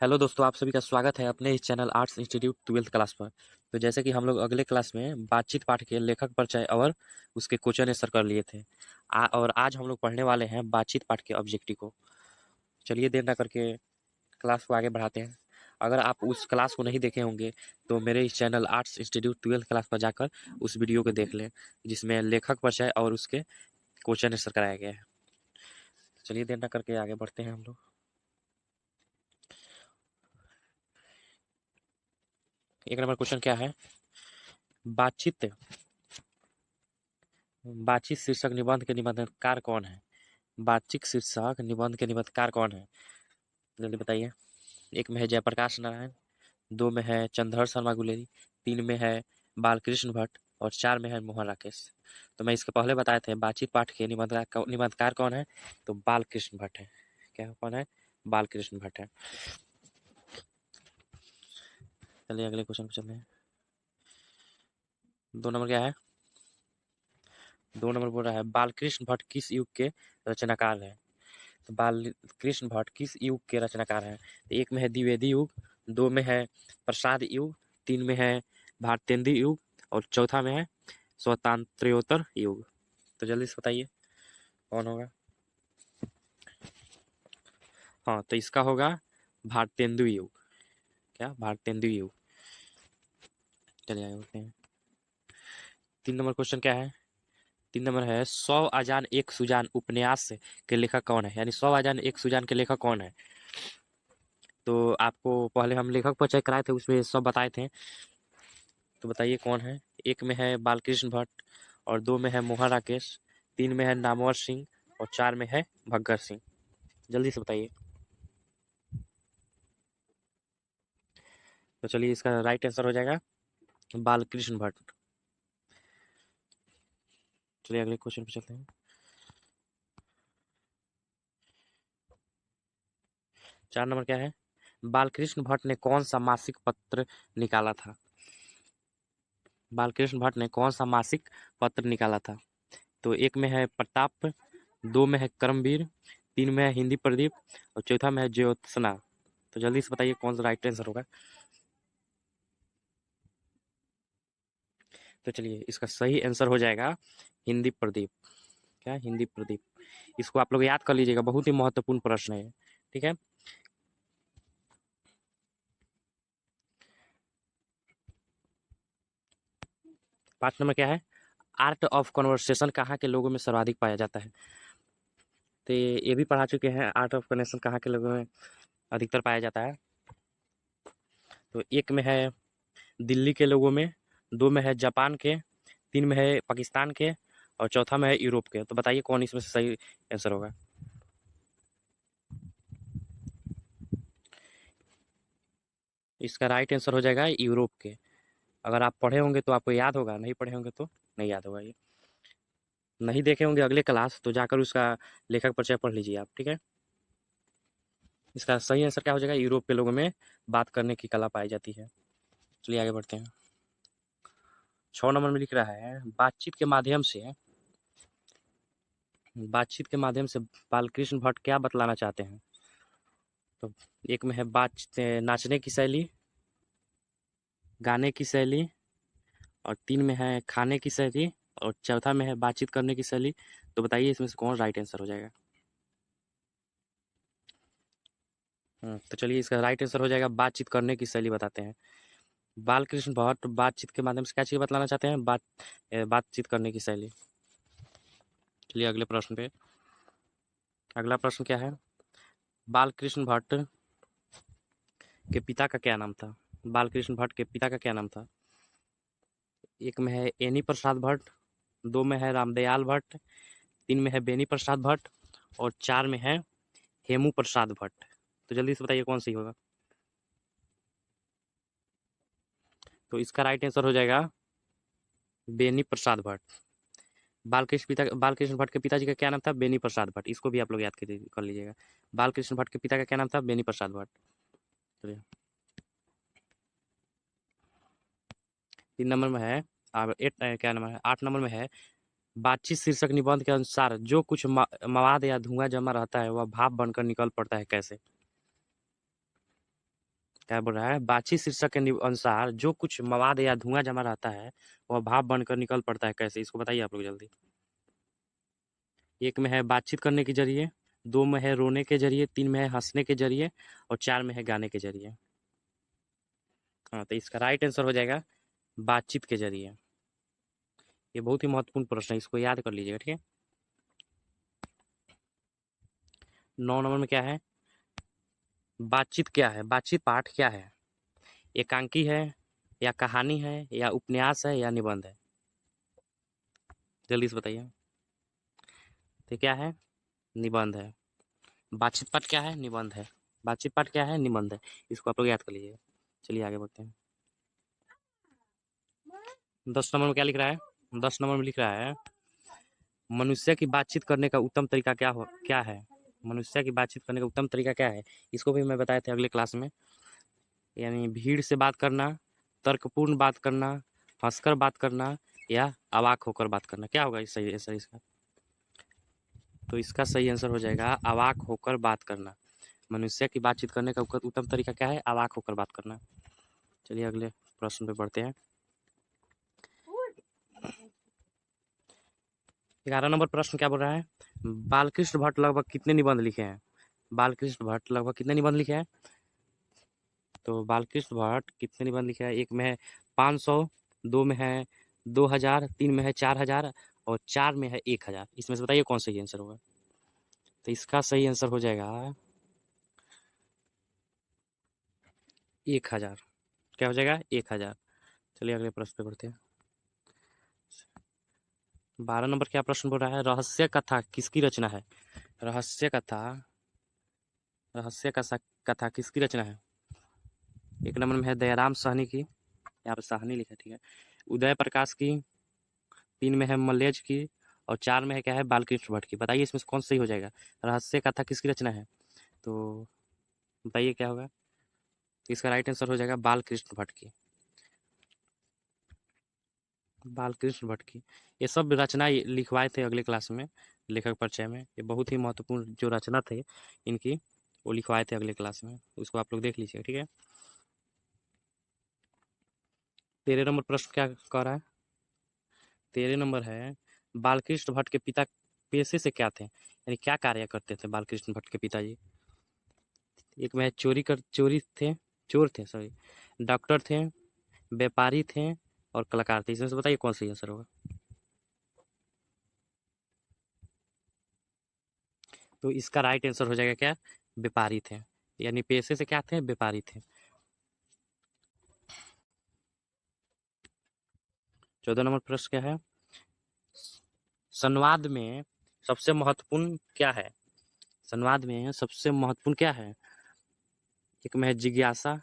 Hello दोस्तों, आप सभी का स्वागत है अपने इस channel arts institute 12th class पर। तो जैसे कि हम लोग अगले क्लास में बातचीत पाठ के लेखक परिचय और उसके क्वेश्चन आंसर कर लिए थे। और आज हम लोग पढ़ने वाले हैं बातचीत पाठ के ऑब्जेक्टिव को। चलिए देर ना करके क्लास को आगे बढ़ाते हैं। अगर आप उस क्लास को नहीं देखे होंगे तो मेरे इस channel arts institute 12th class पर जाकर उस वीडियो को देख लें, जिसमें लेखक परिचय और उसके क्वेश्चन आंसर कराया गया है। चलिए देर ना करके आगे बढ़ते हैं हम लोग। एक नंबर क्वेश्चन क्या है? बातचीत बातचीत शीर्षक निबंध के निबंधकार कौन है? बातचीत शीर्षक निबंध के निबंधकार कौन है? जल्दी बताइए। एक में है जयप्रकाश नारायण, दो में है चंद्रधर शर्मा गुलेरी, तीन में है बालकृष्ण भट्ट और चार में है मोहन राकेश। तो मैं इसके पहले बताए थे बातचीत पाठ के निबंधकार कौन है, तो बालकृष्ण भट्ट है। क्या कौन है? बालकृष्ण भट्ट है। चलिए अगले क्वेश्चन पे चलते हैं। 2 नंबर क्या है? 2 नंबर बोल रहा है बालकृष्ण भट्ट किस युग के रचनाकार है? तो बालकृष्ण भट्ट किस युग के रचनाकार हैं? तो एक में है द्विवेदी युग, दो में है प्रसाद युग, तीन में है भारतेंदु युग और चौथा में है स्वतंत्रोत्तर युग। तो जल्दी से बताइए कौन होगा? हाँ, तो इसका होगा भारतेंदु युग। क्या? भारतेंदु युग। चलिए आगे बढ़ते हैं। 3 नंबर क्वेश्चन क्या है? 3 नंबर है 100 अजान एक सुजान उपन्यास के लेखक कौन है? यानी 100 अजान एक सुजान के लेखक कौन है? तो आपको पहले हम लेखक परिचय कराए थे, उसमें सब बताए थे। तो बताइए कौन है? एक में है बालकृष्ण भट्ट और दो में है मोहन राकेश, तीन में है नामवर सिंह और चार में है भगत सिंह। जल्दी से बताइए। तो चलिए इसका राइट आंसर हो जाएगा बालकृष्ण भट्ट। चलिए अगले क्वेश्चन पे चलते हैं। 4 नंबर क्या है? बालकृष्ण भट्ट ने कौन सा मासिक पत्र निकाला था? बालकृष्ण भट्ट ने कौन सा मासिक पत्र निकाला था? तो एक में है प्रताप, दो में है कर्मवीर, तीन में है हिंदी प्रदीप और चौथा में है ज्योत्सना। तो जल्दी से बताइए कौन सा राइट आंसर होगा? तो चलिए इसका सही आंसर हो जाएगा हिंदी प्रदीप। क्या? हिंदी प्रदीप। इसको आप लोग याद कर लीजिएगा, बहुत ही महत्वपूर्ण प्रश्न है। ठीक है। 5 नंबर क्या है? आर्ट ऑफ कन्वर्सेशन कहाँ के लोगों में सर्वाधिक पाया जाता है? तो ये भी पढ़ा चुके हैं, आर्ट ऑफ कन्वर्सेशन कहाँ के लोगों में अधिकतर पाया जाता है। तो एक में है दिल्ली के लोगों में, दो में है जापान के, तीन में है पाकिस्तान के और चौथा में है यूरोप के। तो बताइए कौन इसमें से सही आंसर होगा? इसका राइट आंसर हो जाएगा यूरोप के। अगर आप पढ़े होंगे तो आपको याद होगा, नहीं पढ़े होंगे तो नहीं याद होगा। ये नहीं देखे होंगे अगले क्लास तो जाकर उसका लेखक परिचय पढ़ लीजिए आप। ठीक है। इसका सही आंसर क्या हो जाएगा? यूरोप के लोगों में बात करने की कला पाई जाती है। चलिए आगे बढ़ते हैं। 6 नंबर में लिख रहा है बातचीत के माध्यम से बालकृष्ण भट्ट क्या बतलाना चाहते हैं? तो एक में है बात नाचने की शैली, गाने की शैली और तीन में है खाने की शैली और चौथा में है बातचीत करने की शैली। तो बताइए इसमें से कौन राइट आंसर हो जाएगा? तो चलिए इसका राइट आंसर हो जाएगा बातचीत करने की शैली बताते हैं। बालकृष्ण भट्ट बातचीत के माध्यम से क्या चीज़ बतलाना चाहते हैं? बातचीत करने की शैली। चलिए अगले प्रश्न पे। अगला प्रश्न क्या है? बालकृष्ण भट्ट के पिता का क्या नाम था? बालकृष्ण भट्ट के पिता का क्या नाम था? एक में है एनी प्रसाद भट्ट, दो में है रामदयाल भट्ट, तीन में है बेनी प्रसाद भट्ट और चार में है हेमू प्रसाद भट्ट। तो जल्दी से बताइए कौन सी होगा? तो इसका राइट आंसर हो जाएगा बेनी प्रसाद भट्ट। बालकृष्ण भट्ट के पिताजी का क्या नाम था? बेनी प्रसाद भट्ट। इसको भी आप लोग याद कर लीजिएगा। बालकृष्ण भट्ट के पिता का क्या नाम था? बेनी प्रसाद भट्ट। चलिए 3 नंबर में है। अब क्या नंबर है? 8 नंबर में है बातचीत शीर्षक निबंध के अनुसार जो कुछ मवाद या धुआं जमा रहता है वह भाप बनकर निकल पड़ता है कैसे? क्या बोल रहा है, बातचीत शीर्षक के अनुसार जो कुछ मवाद या धुआं जमा रहता है वह भाप बनकर निकल पड़ता है, कैसे, इसको बताइए आप लोग जल्दी। एक में है बातचीत करने के जरिए, दो में है रोने के जरिए, तीन में है हंसने के जरिए और चार में है गाने के जरिए। हाँ, तो इसका राइट आंसर हो जाएगा बातचीत के जरिए। ये बहुत ही महत्वपूर्ण प्रश्न है, इसको याद कर लीजिएगा, ठीक है। 9 नंबर में क्या है, बातचीत क्या है, बातचीत पाठ क्या है, एकांकी है या कहानी है या उपन्यास है या निबंध है, जल्दी से बताइए। तो क्या है, निबंध है। बातचीत पाठ क्या है, निबंध है। बातचीत पाठ क्या है, निबंध है। इसको आप लोग याद कर लीजिए। चलिए आगे बढ़ते हैं। 10 नंबर में क्या लिख रहा है, 10 नंबर में लिख रहा है, मनुष्य की बातचीत करने का उत्तम तरीका क्या है, मनुष्य की बातचीत करने का उत्तम तरीका क्या है। इसको भी मैं बताया था अगले क्लास में, यानी भीड़ से बात करना, तर्कपूर्ण बात करना, हंसकर बात करना या अवाक होकर बात करना। क्या होगा इस सही आंसर इसका, तो इसका सही आंसर हो जाएगा अवाक होकर बात करना। मनुष्य की बातचीत करने का उत्तम तरीका क्या है, अवाक होकर बात करना। चलिए अगले प्रश्न पे बढ़ते हैं। 11 नंबर प्रश्न क्या बोल रहा है, बालकृष्ण भट्ट लगभग कितने निबंध लिखे हैं। बालकृष्ण भट्ट लगभग कितने निबंध लिखे हैं, तो बालकृष्ण भट्ट कितने निबंध लिखे हैं, एक में है 500, दो में है 2000, तीन में है 4000 और चार में है 1000। इसमें से बताइए कौन सही आंसर होगा। तो इसका सही आंसर हो जाएगा 1000। क्या हो जाएगा, 1000। चलिए अगले प्रश्न पे बढ़ते हैं। 12 नंबर क्या प्रश्न बोल रहा है, रहस्य कथा किसकी रचना है। रहस्य कथा, रहस्य कथा किसकी रचना है। एक नंबर में है दयाराम साहनी की, यहाँ पे साहनी लिखा है, ठीक है, उदय प्रकाश की, तीन में है मल्लेज की और चार में है क्या है, बालकृष्ण भट्ट की। बताइए इसमें से कौन सही हो जाएगा। रहस्य कथा किसकी रचना है, तो बताइए क्या होगा। इसका राइट आंसर हो जाएगा बालकृष्ण भट्ट की, बालकृष्ण भट्ट की। ये सब रचना लिखवाए थे अगले क्लास में, लेखक परिचय में। ये बहुत ही महत्वपूर्ण जो रचना थे इनकी, वो लिखवाए थे अगले क्लास में, उसको आप लोग देख लीजिए, ठीक है। 13 नंबर प्रश्न क्या कह रहा है, 13 नंबर है, बालकृष्ण भट्ट के पिता पेशे से क्या थे, यानी क्या कार्य करते थे बालकृष्ण भट्ट के पिताजी। एक में चोरी थे, चोर थे सॉरी, डॉक्टर थे, व्यापारी थे और कलाकार थे। इसमें से बताइए कौन सा आंसर होगा। तो इसका राइट आंसर हो जाएगा क्या, व्यापारी थे, यानी पेशे से क्या थे, व्यापारी थे। 14 नंबर प्रश्न क्या है, संवाद में सबसे महत्वपूर्ण क्या है, संवाद में सबसे महत्वपूर्ण क्या है। एक में है जिज्ञासा,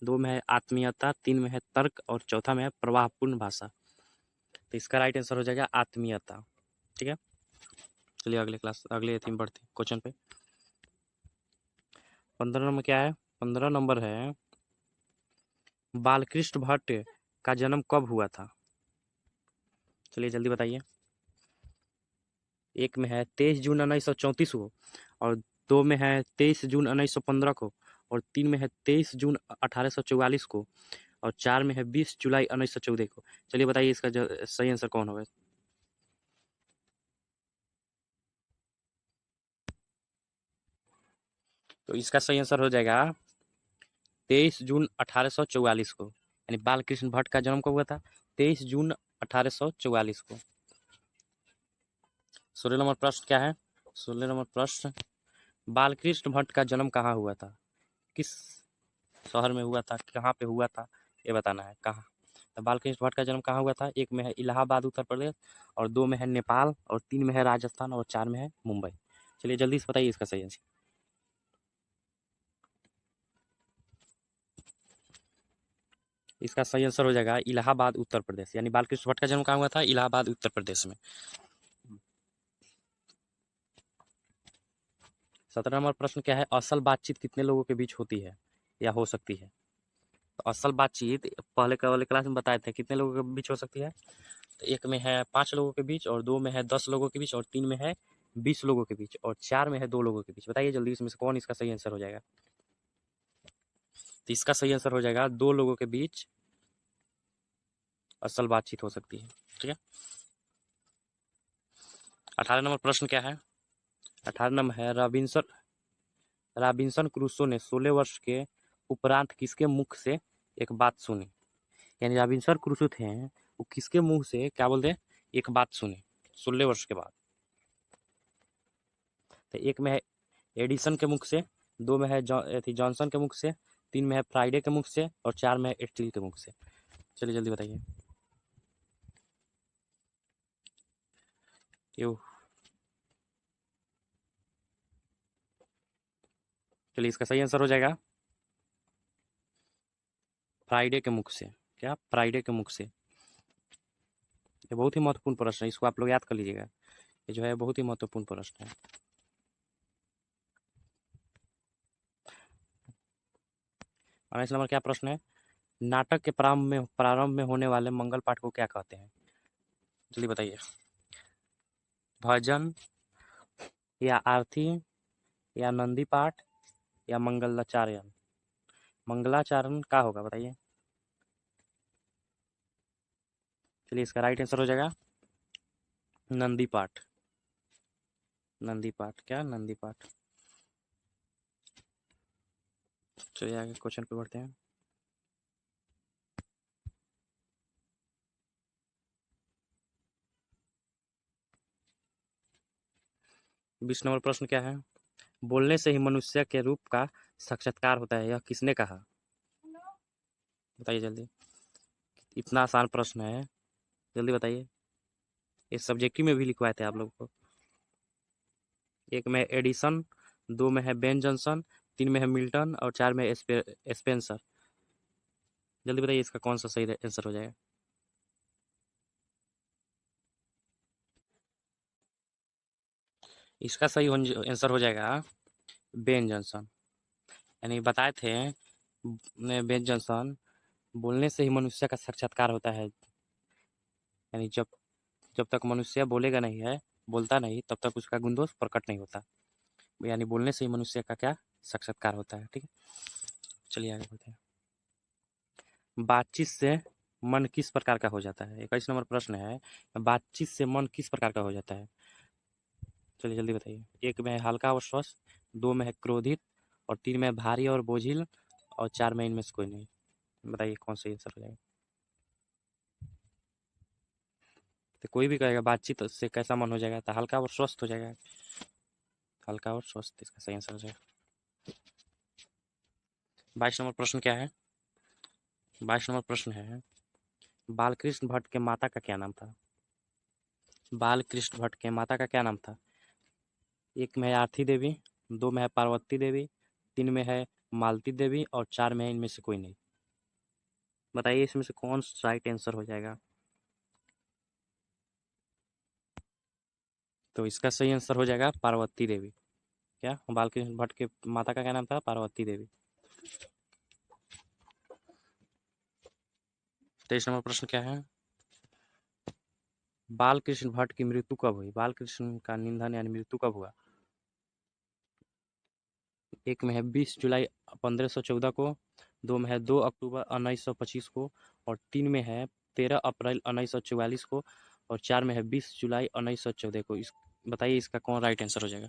दो में है आत्मीयता, तीन में है तर्क और चौथा में है प्रवाहपूर्ण भाषा। तो इसका राइट आंसर हो जाएगा आत्मीयता, ठीक है। चलिए अगले थीम बढ़ते क्वेश्चन पे। 15 नंबर क्या है, 15 नंबर है, बालकृष्ण भट्ट का जन्म कब हुआ था। चलिए जल्दी बताइए। एक में है 23 जून 1934 को और दो में है 23 जून 1915 को और तीन में है 23 जून 1844 को और चार में है 20 जुलाई 1914 को। चलिए बताइए इसका सही आंसर कौन होगा। तो इसका सही आंसर हो जाएगा 23 जून 1844 को, यानी बालकृष्ण भट्ट का जन्म कब हुआ था, 23 जून 1844 को। 16 नंबर प्रश्न क्या है, 16 नंबर प्रश्न, बालकृष्ण भट्ट का जन्म कहाँ हुआ था, किस शहर में हुआ था, कहाँ पे हुआ था, ये बताना है कहाँ। तो बालकृष्ण भट्ट का जन्म कहाँ हुआ था, एक में है इलाहाबाद उत्तर प्रदेश और दो में है नेपाल और तीन में है राजस्थान और चार में है मुंबई। चलिए जल्दी से बताइए इसका सही आंसर। इसका सही आंसर हो जाएगा इलाहाबाद उत्तर प्रदेश, यानी बालकृष्ण भट्ट का जन्म कहाँ हुआ था, इलाहाबाद उत्तर प्रदेश में। 17 नंबर प्रश्न क्या है, असल बातचीत कितने लोगों के बीच होती है या हो सकती है। तो असल बातचीत पहले का वाले क्लास में बताए थे कितने लोगों के बीच हो सकती है। तो एक में है 5 लोगों के बीच और दो में है 10 लोगों के बीच और तीन में है 20 लोगों के बीच और चार में है 2 लोगों के बीच। बताइए जल्दी इसमें से कौन इसका सही आंसर हो जाएगा। तो इसका सही आंसर हो जाएगा 2 लोगों के बीच असल बातचीत हो सकती है। ठीक है। 18 नंबर प्रश्न क्या है? 18 नंबर है रॉबिन्सन क्रूसो ने 16 वर्ष के उपरांत किसके मुख से एक बात सुनी? यानी रॉबिन्सन क्रूसो थे, वो किसके मुंह से क्या बोलते हैं, एक बात सुनी 16 वर्ष के बाद? तो एक में है एडिसन के मुख से, 2 में है जॉनसन के मुख से, 3 में है फ्राइडे के मुख से और 4 में है स्टील के मुख से। चलिए जल्दी बताइए। क्यों? चलिए इसका सही आंसर हो जाएगा फ्राइडे के मुख से। क्या? फ्राइडे के मुख से। ये बहुत ही महत्वपूर्ण प्रश्न है, इसको आप लोग याद कर लीजिएगा। ये जो है बहुत ही महत्वपूर्ण प्रश्न है। 19 नंबर क्या प्रश्न है? नाटक के प्रारंभ में होने वाले मंगल पाठ को क्या कहते हैं? जल्दी बताइए। भजन या आरती या नंदी पाठ या मंगलाचारण? मंगलाचारण का होगा बताइए। चलिए इसका राइट आंसर हो जाएगा नंदी पाठ। नंदी पाठ। क्या? नंदी पाठ। चलिए आगे क्वेश्चन पे बढ़ते हैं। बीस नंबर प्रश्न क्या है? बोलने से ही मनुष्य के रूप का साक्षात्कार होता है, यह किसने कहा? बताइए जल्दी। इतना आसान प्रश्न है, जल्दी बताइए। इस सब्जेक्टिव में भी लिखवाए थे आप लोगों को। एक में एडिसन, 2 में है बेन जॉनसन, 3 में है मिल्टन और 4 में स्पेंसर। जल्दी बताइए इसका कौन सा सही आंसर हो जाएगा? इसका सही आंसर हो जाएगा बेन जॉनसन। यानी बताए थे बेन जॉनसन, बोलने से ही मनुष्य का साक्षात्कार होता है। यानी जब जब तक मनुष्य बोलेगा नहीं है, बोलता नहीं, तब तक उसका गुण दोष प्रकट नहीं होता। यानी बोलने से ही मनुष्य का क्या साक्षात्कार होता है। ठीक है। चलिए आगे बढ़ते हैं। बातचीत से मन किस प्रकार का हो जाता है? 21 नंबर प्रश्न है, बातचीत से मन किस प्रकार का हो जाता है? चलिए जल्दी बताइए। एक में है हल्का और स्वस्थ, 2 में है क्रोधित और 3 में है भारी और बोझिल और 4 में इनमें से कोई नहीं। बताइए कौन सा आंसर हो जाएगा? तो कोई भी कहेगा बातचीत से कैसा मन हो जाएगा, तो हल्का और स्वस्थ हो जाएगा। हल्का और स्वस्थ इसका सही आंसर हो जाएगा। 22 नंबर प्रश्न क्या है? 22 नंबर प्रश्न है, बालकृष्ण भट्ट के माता का क्या नाम था? बालकृष्ण भट्ट के माता का क्या नाम था? एक में है आरती देवी, 2 में है पार्वती देवी, 3 में है मालती देवी और 4 में है इनमें से कोई नहीं। बताइए इसमें से कौन सा राइट आंसर हो जाएगा? तो इसका सही आंसर हो जाएगा पार्वती देवी। क्या? बालकृष्ण भट्ट के माता का क्या नाम था? पार्वती देवी। 23 नंबर प्रश्न क्या है? बालकृष्ण भट्ट की मृत्यु कब हुई? बालकृष्ण का निधन यानी मृत्यु कब हुआ? एक में है 20 जुलाई 1514 को, 2 में है 2 अक्टूबर 1925 को और 3 में है 13 अप्रैल 1944 को और 4 में है 20 जुलाई 1914 को। इस बताइए इसका कौन राइट आंसर हो जाएगा?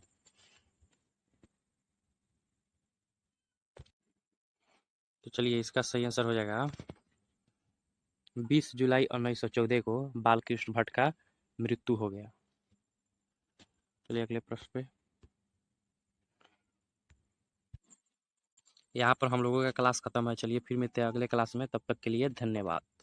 तो चलिए इसका सही आंसर हो जाएगा 20 जुलाई 1914 को बालकृष्ण भट्ट का मृत्यु हो गया। चलिए अगले प्रश्न पे। यहाँ पर हम लोगों का क्लास खत्म है। चलिए फिर मिलते हैं अगले क्लास में, तब तक के लिए धन्यवाद।